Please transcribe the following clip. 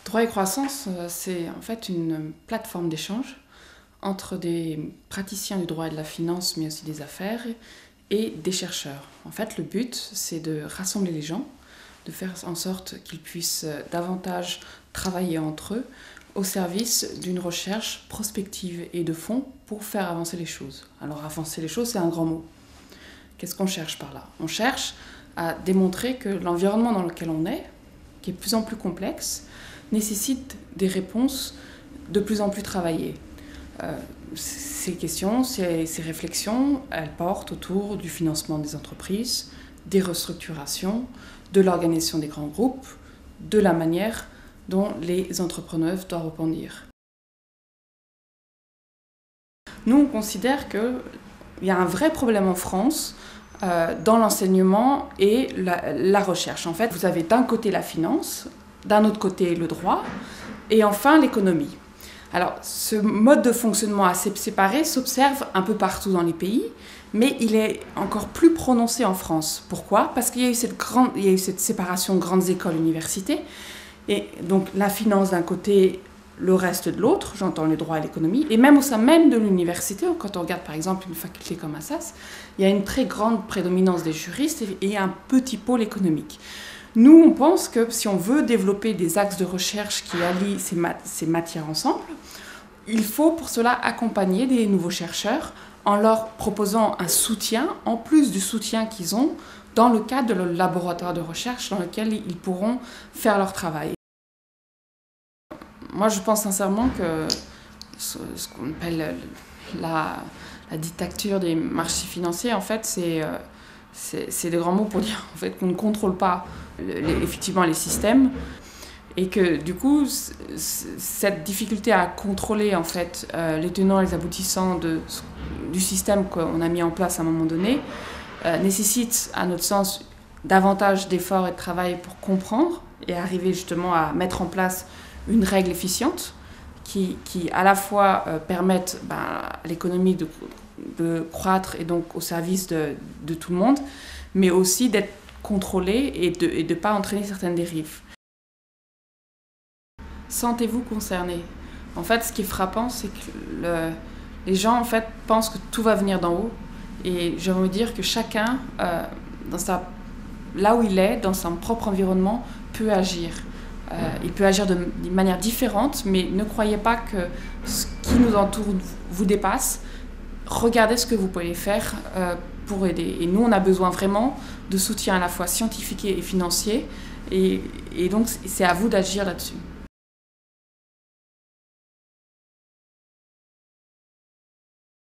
Droit et croissance, c'est en fait une plateforme d'échange entre des praticiens du droit et de la finance, mais aussi des affaires, et des chercheurs. En fait, le but, c'est de rassembler les gens, de faire en sorte qu'ils puissent davantage travailler entre eux au service d'une recherche prospective et de fond pour faire avancer les choses. Alors avancer les choses, c'est un grand mot. Qu'est-ce qu'on cherche par là? On cherche à démontrer que l'environnement dans lequel on est, qui est de plus en plus complexe, nécessite des réponses de plus en plus travaillées. Ces questions, ces réflexions, elles portent autour du financement des entreprises, des restructurations, de l'organisation des grands groupes, de la manière dont les entrepreneurs doivent rebondir. Nous, on considère qu'il y a un vrai problème en France dans l'enseignement et la recherche. En fait, vous avez d'un côté la finance, d'un autre côté le droit, et enfin l'économie. Alors, ce mode de fonctionnement assez séparé s'observe un peu partout dans les pays, mais il est encore plus prononcé en France. Pourquoi? Parce qu'il y a eu cette séparation de grandes écoles, universités, et donc la finance d'un côté, le reste de l'autre, j'entends le droit et l'économie, et même au sein même de l'université, quand on regarde par exemple une faculté comme Assas, il y a une très grande prédominance des juristes et un petit pôle économique. Nous, on pense que si on veut développer des axes de recherche qui allient ces matières ensemble, il faut pour cela accompagner des nouveaux chercheurs en leur proposant un soutien, en plus du soutien qu'ils ont, dans le cadre de leur laboratoire de recherche dans lequel ils pourront faire leur travail. Moi, je pense sincèrement que ce qu'on appelle la dictature des marchés financiers, en fait, c'est des grands mots pour dire en fait, qu'on ne contrôle pas effectivement les systèmes et que du coup, cette difficulté à contrôler en fait, les tenants et les aboutissants du système qu'on a mis en place à un moment donné nécessite, à notre sens, davantage d'efforts et de travail pour comprendre et arriver justement à mettre en place une règle efficiente qui à la fois permette à l'économie de croître et donc au service de tout le monde, mais aussi d'être contrôlée et de ne pas entraîner certaines dérives. Sentez-vous concerné. En fait, ce qui est frappant, c'est que les gens en fait, pensent que tout va venir d'en haut. Et j'ai envie de dire que chacun, là où il est, dans son propre environnement, peut agir. Il peut agir d'une manière différente, mais ne croyez pas que ce qui nous entoure vous dépasse. Regardez ce que vous pouvez faire pour aider. Et nous, on a besoin vraiment de soutien à la fois scientifique et financier. Et donc, c'est à vous d'agir là-dessus.